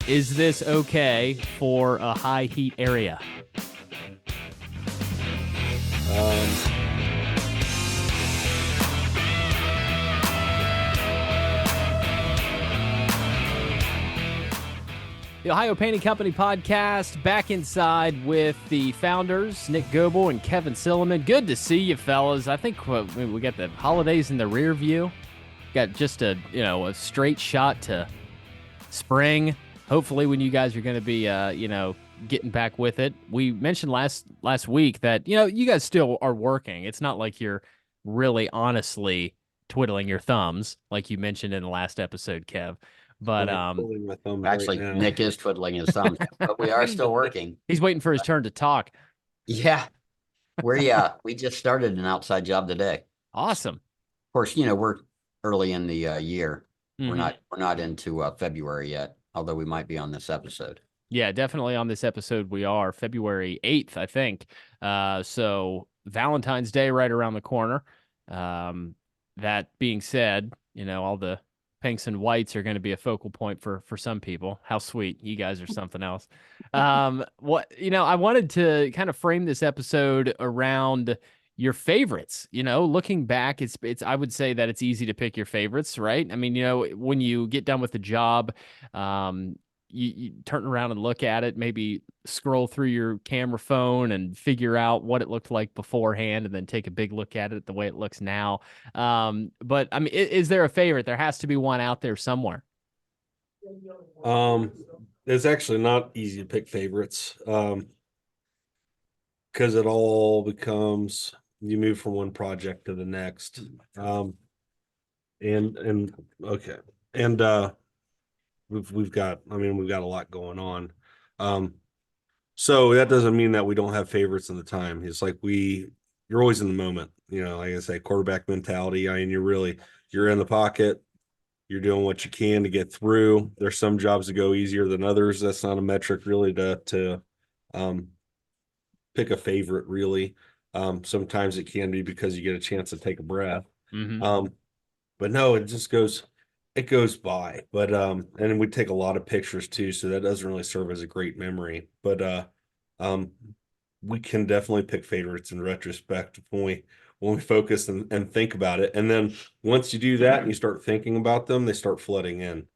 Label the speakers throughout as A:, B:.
A: Is this okay for a high heat area?
B: Um,
A: The Ohio Painting Company podcast back inside with the founders, Nick Goebel and Kevin Silliman. Good to see you, fellas. I think we got the holidays in the rear view. Got just a straight shot to spring. Hopefully, when you guys are going to be, getting back with it. We mentioned last week that you guys still are working. It's not like you're really honestly twiddling your thumbs, like you mentioned in the last episode, Kev. But
B: pulling my thumbs
C: Actually,
B: right now.
C: Nick is twiddling his thumbs, but we are still working.
A: he's waiting for his turn to talk.
C: Yeah, we just started an outside job today. Of
A: Awesome.
C: course, we're early in the year.
A: Mhm.
C: We're not into February yet, although we might be on this episode.
A: Yeah, definitely on this episode we are February 8th, I think. So Valentine's Day right around the corner. That being said, all the pinks and whites are going to be a focal point for some people. How sweet. You guys are something else. I wanted to kind of frame this episode around your favorites. Looking back, it's I would say that it's easy to pick your favorites, right? I mean, when you get done with the job, you turn around and look at it, maybe scroll through your camera phone and figure out what it looked like beforehand, and then take a big look at it the way it looks now. But I mean, is there a favorite? There has to be one out there somewhere.
B: It's actually not easy to pick favorites. Because it all becomes, you move from one project to the next. And okay. And we've got a lot going on. So that doesn't mean that we don't have favorites in the time. It's like you're always in the moment, like I say, quarterback mentality. I mean, you're in the pocket, you're doing what you can to get through. There's some jobs that go easier than others. That's not a metric really to pick a favorite really. Sometimes it can be because you get a chance to take a breath.
A: Mm-hmm.
B: But no, it goes by. But and we take a lot of pictures too, so that doesn't really serve as a great memory. But we can definitely pick favorites in retrospect when we focus and think about it. And then once you do that and you start thinking about them, they start flooding in.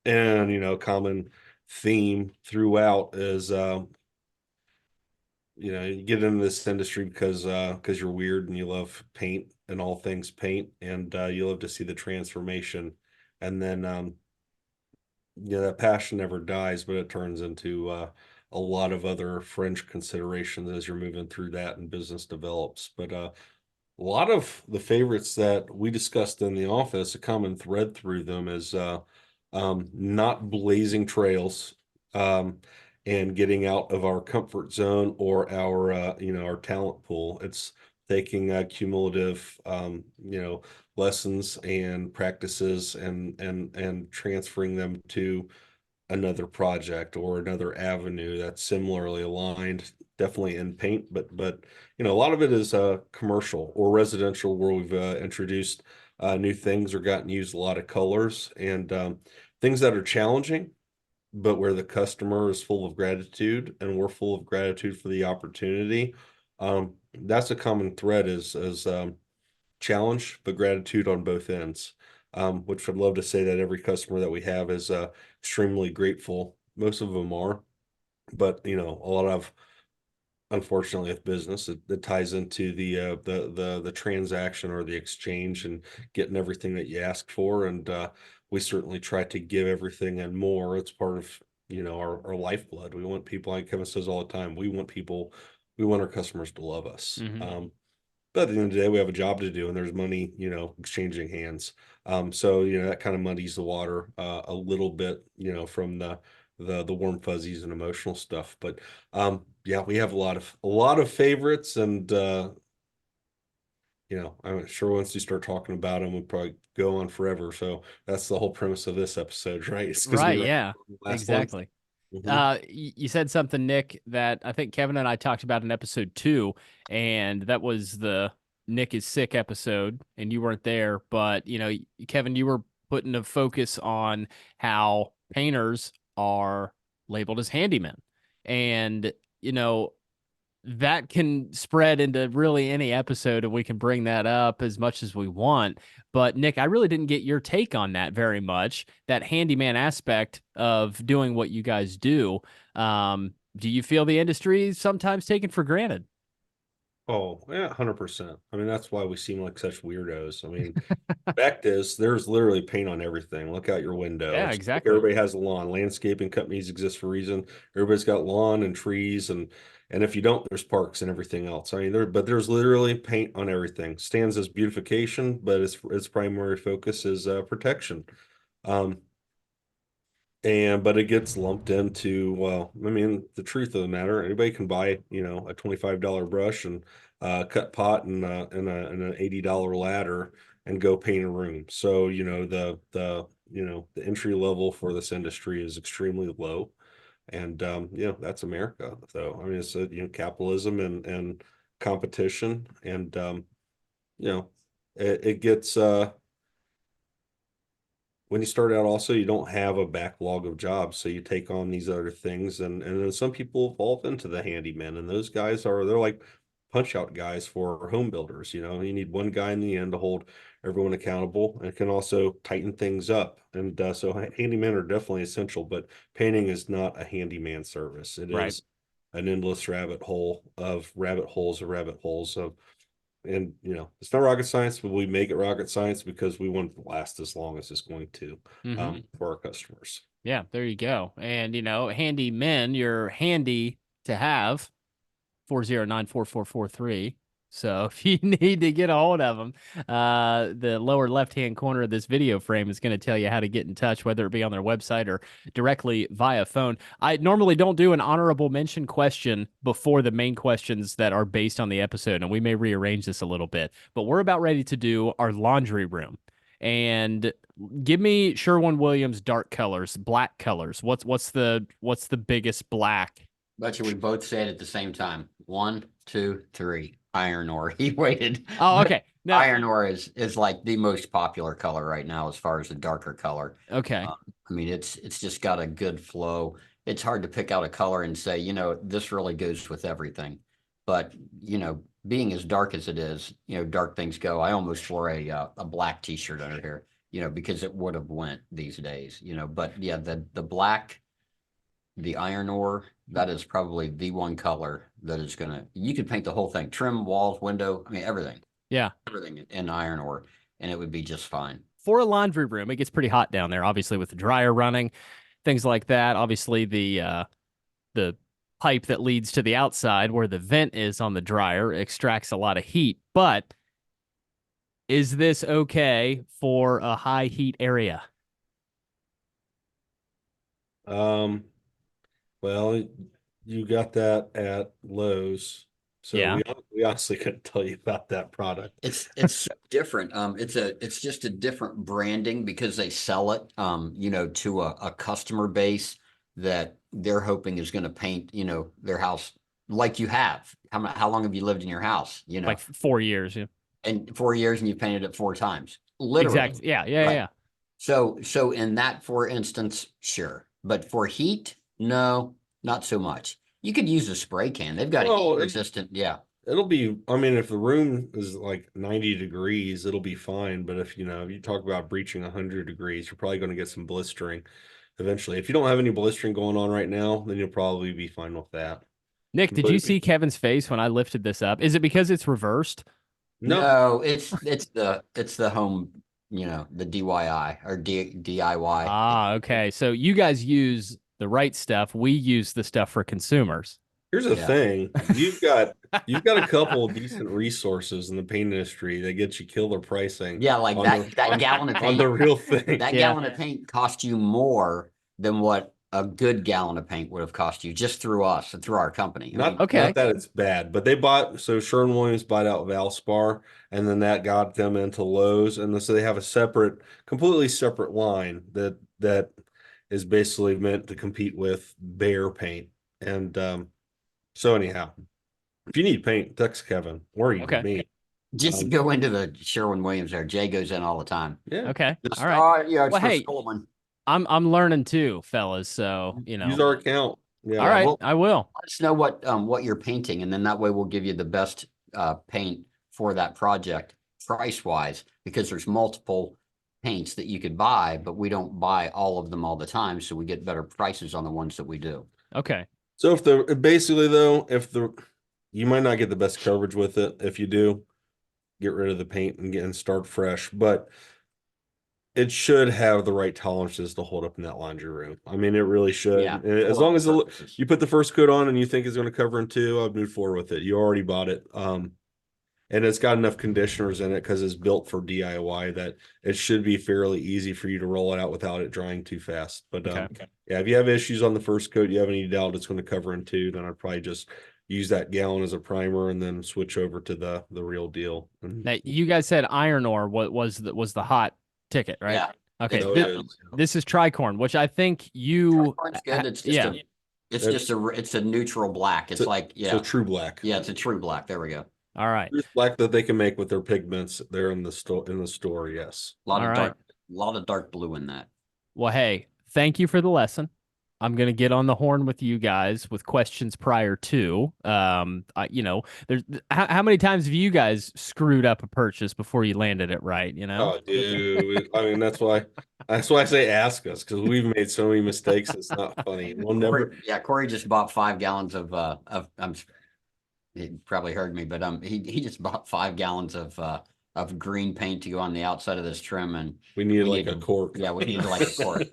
B: And common theme throughout is you get into this industry because you're weird and you love paint and all things paint, and you love to see the transformation. And then that passion never dies, but it turns into a lot of other fringe considerations as you're moving through that and business develops. But a lot of the favorites that we discussed in the office, a common thread through them is not blazing trails, and getting out of our comfort zone or our talent pool. It's taking cumulative lessons and practices and transferring them to another project or another avenue that's similarly aligned, definitely in paint, but a lot of it is commercial or residential, where we've introduced new things or gotten used a lot of colors and things that are challenging, but where the customer is full of gratitude and we're full of gratitude for the opportunity. That's a common thread is challenge, but gratitude on both ends. Which I'd love to say that every customer that we have is extremely grateful. Most of them are, but a lot of, unfortunately, with business, it ties into the transaction or the exchange and getting everything that you ask for. And we certainly try to give everything and more. It's part of our lifeblood. We want people, like Kevin says all the time, we want our customers to love us.
A: Mm-hmm.
B: But at the end of the day, we have a job to do, and there's money, exchanging hands. So that kind of muddies the water a little bit, from the warm fuzzies and emotional stuff. But yeah, we have a lot of favorites, and I'm sure once you start talking about them, we'll probably go on forever. So that's the whole premise of this episode, right? It's because
A: Right.
B: we
A: Yeah.
B: last one.
A: Exactly.
B: Mhm.
A: You said something, Nick, that I think Kevin and I talked about in episode 2, and that was the Nick is sick episode, and you weren't there. But Kevin, you were putting a focus on how painters are labeled as handymen. And, you know, that can spread into really any episode, and we can bring that up as much as we want. But Nick, I really didn't get your take on that very much, that handyman aspect of doing what you guys do. Do you feel the industry is sometimes taken for granted?
B: Oh, yeah, 100%. I mean, that's why we seem like such weirdos. I mean, fact is, there's literally paint on everything. Look out your window.
A: Yeah,
B: It's like
A: exactly.
B: everybody has a lawn. Landscaping companies exist for a reason. Everybody's got lawn and trees, and if you don't, there's parks and everything else. I mean, there's literally paint on everything. Stands as beautification, but its primary focus is protection. Um, but it gets lumped into, well, I mean, the truth of the matter, anybody can buy, a $25 brush and cut pot and an $80 ladder and go paint a room. So, the entry level for this industry is extremely low. And that's America. So I mean, it's capitalism and competition, and you know it gets when you start out, also, you don't have a backlog of jobs, so you take on these other things, and then some people evolve into the handyman, and those guys they're like punch out guys for home builders. You need one guy in the end to hold everyone accountable, and can also tighten things up. And so handymen are definitely essential, but painting is not a handyman service. It
A: Right.
B: is an endless rabbit hole of rabbit holes of rabbit holes of and it's not rocket science, but we make it rocket science because we want it to last as long as it's going to for our customers.
A: Yeah, there you go. And, handy men, you're handy to have. 4094443. So if you need to get a hold of them, the lower left-hand corner of this video frame is going to tell you how to get in touch, whether it be on their website or directly via phone. I normally don't do an honorable mention question before the main questions that are based on the episode, and we may rearrange this a little bit, but we're about ready to do our laundry room. And give me Sherwin-Williams dark colors, black colors. What's the biggest black?
C: Bet you we both say it at the same time. 1, 2, 3. Iron ore. He waited.
A: Oh, okay. No.
C: Iron ore is like the most popular color right now as far as the darker color.
A: Okay.
C: I mean, it's just got a good flow. It's hard to pick out a color and say, this really goes with everything. But, being as dark as it is, dark things go. I almost wore a black t-shirt under here, because it would have went these days, but yeah, the black, the iron ore, that is probably the one color that is you could paint the whole thing, trim, walls, window, I mean, everything.
A: Yeah.
C: Everything in iron ore, and it would be just fine.
A: For a laundry room, it gets pretty hot down there, obviously, with the dryer running, things like that. Obviously, the pipe that leads to the outside where the vent is on the dryer extracts a lot of heat. But is this okay for a high heat area?
B: Well, you got that at Lowe's, so
A: Yeah.
B: we honestly couldn't tell you about that product.
C: It's so different. It's just a different branding because they sell it, to a customer base that they're hoping is going to paint, their house like you have. How long have you lived in your house?
A: Like 4 years. Yeah.
C: And 4 years, and you painted it 4 times, literally.
A: Exactly. Yeah.
C: Right.
A: Yeah.
C: So in that, for instance, sure, but for heat, no, not so much. You could use a spray can. They've got heat resistant. Yeah.
B: It'll be, I mean, if the room is like 90 degrees, it'll be fine. But if you talk about breaching 100 degrees, you're probably going to get some blistering eventually. If you don't have any blistering going on right now, then you'll probably be fine with that.
A: Nick, did you see Kevin's face when I lifted this up? Is it because it's reversed?
C: No, it's the home, the DIY or DIY.
A: Ah, okay. So you guys use the right stuff. We use the stuff for consumers.
B: Here's the thing. You've got a couple of decent resources in the paint industry that get you killer pricing.
C: Yeah, like that gallon of paint
B: on the real thing.
C: That gallon of paint cost you more than what a good gallon of paint would have cost you just through us and through our company.
B: Not that it's bad, but they Sherwin-Williams bought out Valspar, and then that got them into Lowe's, and so they have a completely separate line that is basically meant to compete with Behr paint. And so anyhow, if you need paint, text Kevin or even me.
C: Just go into the Sherwin-Williams there. Jay goes in all the time.
B: Yeah.
A: Okay. All right.
C: It's for Coleman.
A: I'm learning too, fellas. So,
B: Use our account.
A: all
B: Yeah.
C: Yeah,
A: right,
C: well,
A: I will.
C: let us know what you're painting, and then that way we'll give you the best paint for that project price wise, because there's multiple paints that you could buy, but we don't buy all of them all the time, so we get better prices on the ones that we do.
A: Okay.
B: So basically though, you might not get the best coverage with it. If you do, get rid of the paint and start fresh. But it should have the right tolerances to hold up in that laundry room. I mean, it really should.
C: Yeah,
B: And as
C: for all
B: long as
C: purposes.
B: you put the first coat on and you think it's going to cover in two, I'd move forward with it. You already bought it. And it's got enough conditioners in it because it's built for DIY that it should be fairly easy for you to roll it out without it drying too fast. But
A: Okay.
B: yeah, if you have issues on the first coat, you have any doubt it's going to cover in two, then I'd probably just use that gallon as a primer and then switch over to the real deal.
A: Now, you guys said iron ore was the hot ticket, right?
C: Yeah.
A: Okay.
C: It's
B: Oh,
A: This,
B: it is.
A: this is tricorn, which I think you
C: Tricorn's good. It's just
A: yeah.
C: it's a neutral black. It's like,
B: It's a true black.
C: yeah, it's a true black. There we go.
A: All right.
B: True black that they can make with their pigments there in the store. Yes.
C: A lot
A: All
C: of
A: right.
C: dark blue in that.
A: Well, hey, thank you for the lesson. I'm gonna get on the horn with you guys with questions prior to. There's how many times have you guys screwed up a purchase before you landed it right?
B: Oh, dude. I mean, that's why I say ask us, because we've made so many mistakes. It's not funny. We'll never.
C: Corey just bought 5 gallons of he probably heard me, but he just bought 5 gallons of green paint to go on the outside of this trim, and
B: We needed like a cork.
C: yeah, we needed like a cork.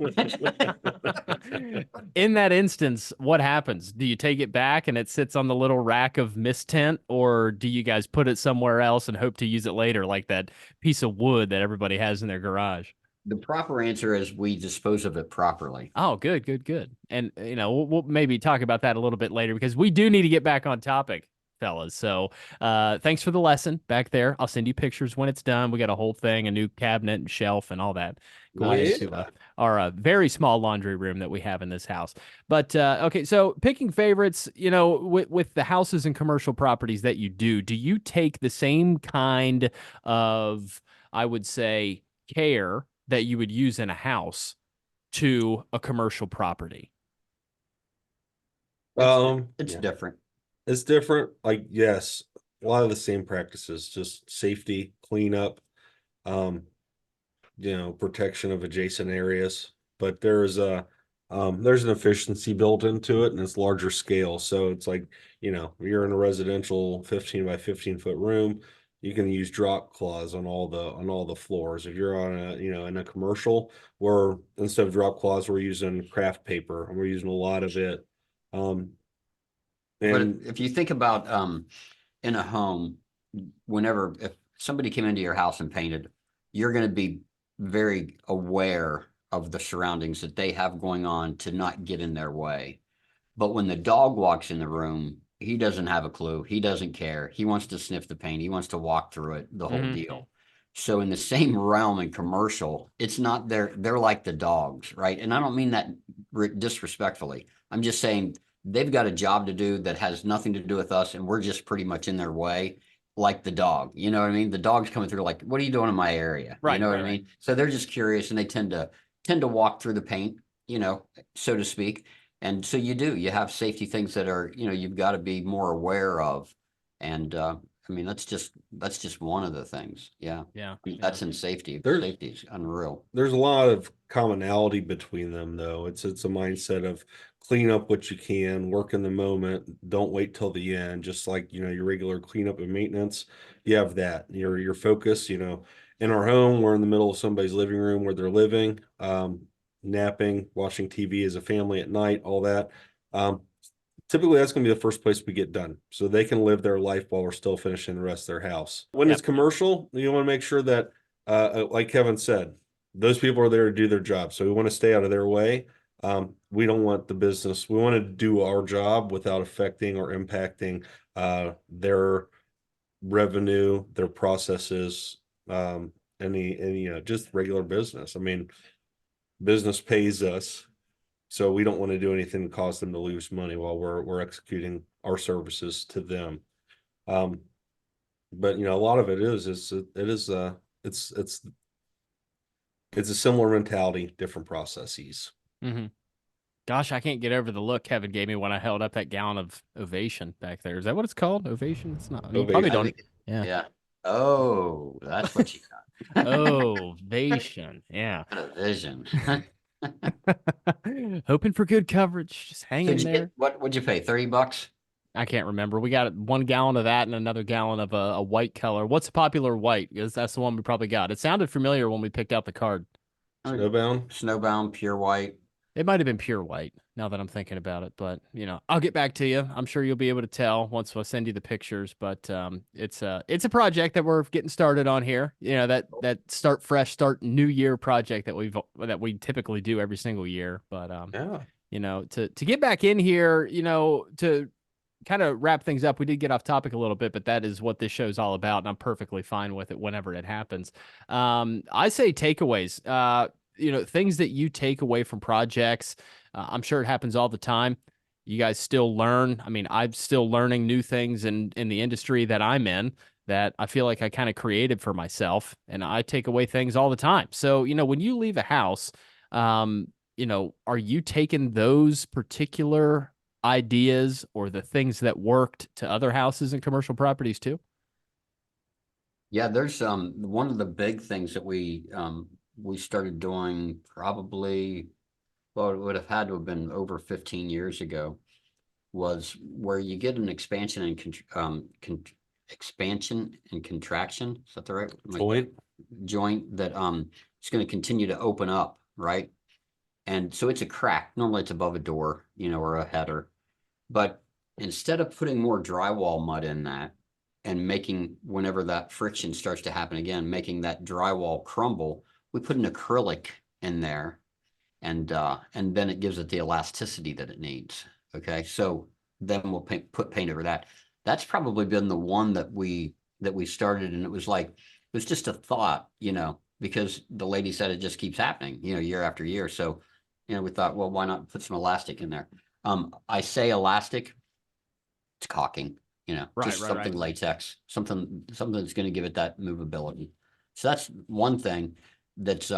A: In that instance, what happens? Do you take it back and it sits on the little rack of mist tent, or do you guys put it somewhere else and hope to use it later, like that piece of wood that everybody has in their garage?
C: The proper answer is we dispose of it properly.
A: Oh, good, good, good. And we'll maybe talk about that a little bit later because we do need to get back on topic, fellas. So thanks for the lesson back there. I'll send you pictures when it's done. We got a whole thing, a new cabinet and shelf and all that going into our very small laundry room that we have in this house. But okay, so picking favorites, with the houses and commercial properties that you do you take the same kind of, I would say, care that you would use in a house to a commercial property?
C: It's different.
B: It's different. Like, yes, a lot of the same practices, just safety, cleanup, protection of adjacent areas. But there's an efficiency built into it and it's larger scale. So it's like, you're in a residential 15 by 15-foot room, you can use drop cloths on all the floors. If you're on in a commercial, where instead of drop cloths, we're using craft paper and we're using a lot of it.
C: But
B: And
C: if you think about in a home, if somebody came into your house and painted, you're going to be very aware of the surroundings that they have going on to not get in their way. But when the dog walks in the room, he doesn't have a clue. He doesn't care. He wants to sniff the paint. He wants to walk through it, the whole deal. So in the same realm in commercial, it's not they're like the dogs, right? And I don't mean that disrespectfully. I'm just saying they've got a job to do that has nothing to do with us, and we're just pretty much in their way, like the dog. You know what I mean? The dog's coming through like, what are you doing in my area?
A: Right,
C: You know what I
A: right.
C: mean? So they're just curious, and they tend to walk through the paint, so to speak. And so you have safety things that are, you've got to be more aware of. And I mean, that's just one of the things. Yeah.
A: Yeah.
C: That's in safety.
B: There's-
C: Safety is unreal.
B: there's a lot of commonality between them, though. It's a mindset of clean up what you can, work in the moment, don't wait till the end. Just like your regular cleanup and maintenance, you have that. Your focus. In our home, we're in the middle of somebody's living room where they're living, napping, watching TV as a family at night, all that. Typically that's going to be the first place we get done so they can live their life while we're still finishing the rest of their house. When it's commercial, you want to make sure that, like Kevin said, those people are there to do their job. So we want to stay out of their way. We don't want the business. We want to do our job without affecting or impacting their revenue, their processes, just regular business. I mean, business pays us, so we don't want to do anything to cause them to lose money while we're executing our services to them. But a lot of it is it's It's a similar mentality, different processes.
A: Mm-hmm. Gosh, I can't get over the look Kevin gave me when I held up that gallon of Ovation back there. Is that what it's called? Ovation? It's not. You probably
B: Ovation.
C: I
A: don't.
C: think,
A: Yeah.
C: yeah. Oh, that's what you got.
A: Ovation. Yeah.
C: What a vision.
A: Hoping for good coverage. Just hang
C: So
A: in
C: did you
A: there.
C: get, what would you pay? $30?
A: I can't remember. We got 1 gallon of that and another gallon of a white color. What's a popular white? Because that's the one we probably got. It sounded familiar when we picked out the card.
B: Snowbound.
C: Snowbound, pure white.
A: It might have been pure white now that I'm thinking about it, but I'll get back to you. I'm sure you'll be able to tell once I send you the pictures, but it's a project that we're getting started on here. That start fresh, start new year project that we typically do every single year, but
B: Yeah.
A: to get back in here, to kind of wrap things up, we did get off topic a little bit, but that is what this show's all about, and I'm perfectly fine with it whenever it happens. I say takeaways. Things that you take away from projects. I'm sure it happens all the time. You guys still learn. I mean, I'm still learning new things in the industry that I'm in that I feel like I kind of created for myself, and I take away things all the time. So, when you leave a house, are you taking those particular ideas or the things that worked to other houses and commercial properties too?
C: Yeah, there's one of the big things that we started doing probably, well, it would have had to have been over 15 years ago, was where you get an expansion and contraction. Is that the right joint that it's going to continue to open up, right? And so it's a crack. Normally it's above a door, or a header. But instead of putting more drywall mud in that and making, whenever that friction starts to happen again, making that drywall crumble, we put an acrylic in there, and then it gives it the elasticity that it needs. Okay, so then we'll put paint over that. That's probably been the one that we started, and it was just a thought, because the lady said it just keeps happening, year after year. So, we thought, well, why not put some elastic in there? I say elastic, it's caulking, just something latex, something that's going to give it that movability. So that's one thing that's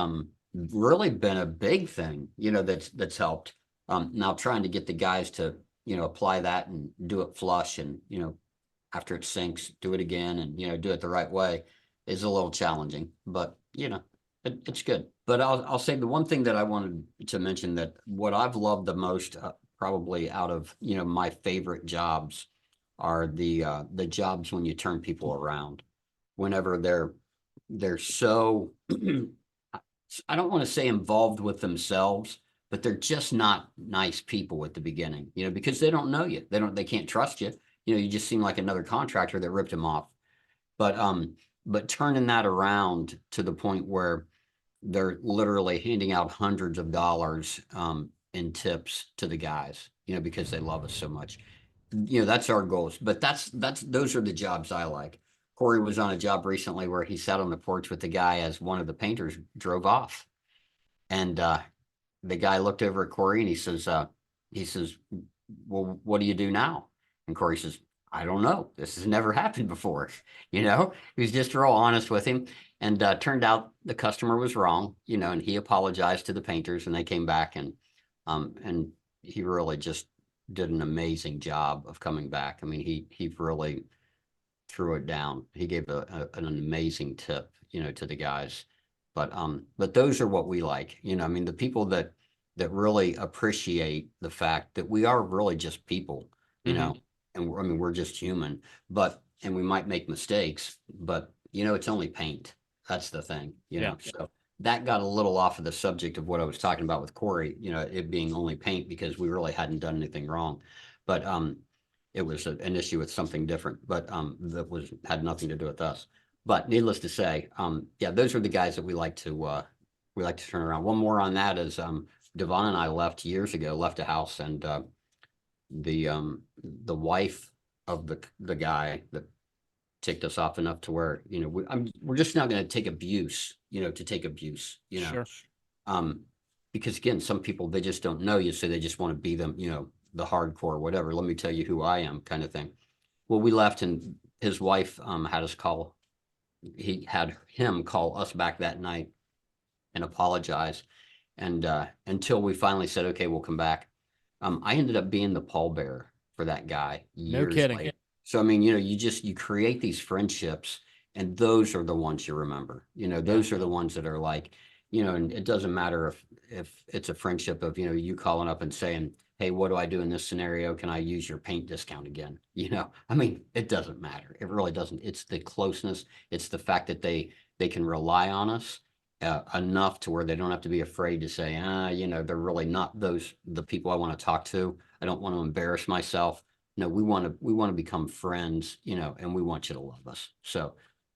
C: really been a big thing, that's helped. Now trying to get the guys to, apply that and do it flush, and, after it sinks, do it again, and, do it the right way is a little challenging, but it's good. But I'll say the one thing that I wanted to mention, that what I've loved the most, probably out of, my favorite jobs, are the jobs when you turn people around, whenever they're so I don't want to say involved with themselves, but they're just not nice people at the beginning, because they don't know you. They can't trust you. You just seem like another contractor that ripped them off. But turning that around to the point where they're literally handing out hundreds of dollars in tips to the guys, because they love us so much. That's our goals. But those are the jobs I like. Corey was on a job recently where he sat on the porch with the guy as one of the painters drove off. And the guy looked over at Corey, and he says, well, what do you do now? And Corey says, I don't know. This has never happened before. He was just real honest with him. And turned out the customer was wrong, and he apologized to the painters, and they came back, and he really just did an amazing job of coming back. I mean, he really threw it down. He gave an amazing tip, to the guys. But those are what we like, I mean, the people that really appreciate the fact that we are really just people, and I mean, we're just human, and we might make mistakes, but it's only paint. That's the thing, so that got a little off of the subject of what I was talking about with Corey, it being only paint, because we really hadn't done anything wrong. But it was an issue with something different, but that had nothing to do with us. But needless to say, yeah, those are the guys that we like to turn around. One more on that is Devon and I left years ago, left a house, and the wife of the guy that ticked us off enough to where, we're just not going to take abuse, to take abuse,
A: Sure.
C: Because again, some people, they just don't know you, so they just want to be them, the hardcore, whatever. Let me tell you who I am, kind of thing. Well, we left, and his wife had him call us back that night, and apologize. And until we finally said, okay, we'll come back. I ended up being the pallbearer for that guy
A: No
C: years
A: kidding.
C: later. So, I mean, you create these friendships, and those are the ones you remember. Those are the ones that are like, and it doesn't matter if it's a friendship of, you calling up and saying, hey, what do I do in this scenario? Can I use your paint discount again? I mean, it doesn't matter. It really doesn't. It's the closeness. It's the fact that they can rely on us enough to where they don't have to be afraid to say, they're really not the people I want to talk to. I don't want to embarrass myself. No, we want to become friends, and we want you to love us. So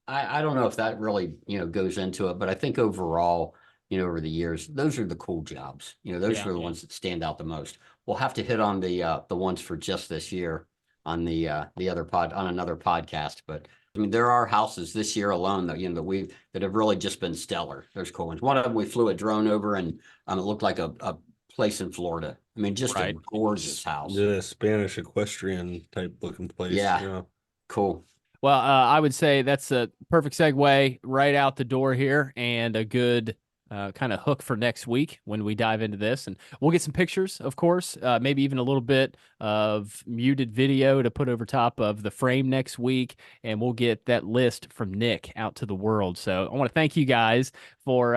C: I don't know if that really, goes into it, but I think overall, over the years, those are the cool jobs. Those are the ones that stand out the most. We'll have to hit on the ones for just this year on the other on another podcast, but I mean, there are houses this year alone that that have really just been stellar. There's cool ones. One of them, we flew a drone over, and it looked like a place in Florida. I mean, just a gorgeous house.
B: The Spanish equestrian type looking place.
C: Yeah. Cool.
A: Well, I would say that's a perfect segue right out the door here, and a good kind of hook for next week when we dive into this. And we'll get some pictures, of course, maybe even a little bit of muted video to put over top of the frame next week. And we'll get that list from Nick out to the world. So I want to thank you guys for,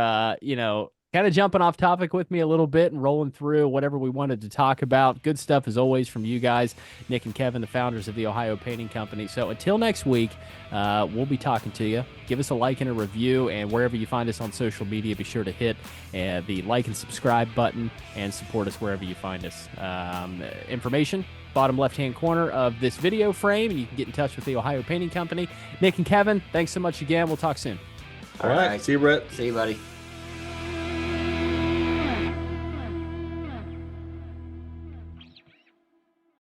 A: kind of jumping off topic with me a little bit and rolling through whatever we wanted to talk about. Good stuff as always from you guys, Nick and Kevin, the founders of the Ohio Painting Company. So until next week, we'll be talking to you. Give us a like and a review, and wherever you find us on social media, be sure to hit the like and subscribe button and support us wherever you find us. Information, bottom left-hand corner of this video frame, and you can get in touch with the Ohio Painting Company. Nick and Kevin, thanks so much again. We'll talk soon.
B: All right. See you, Brett.
C: See you, buddy.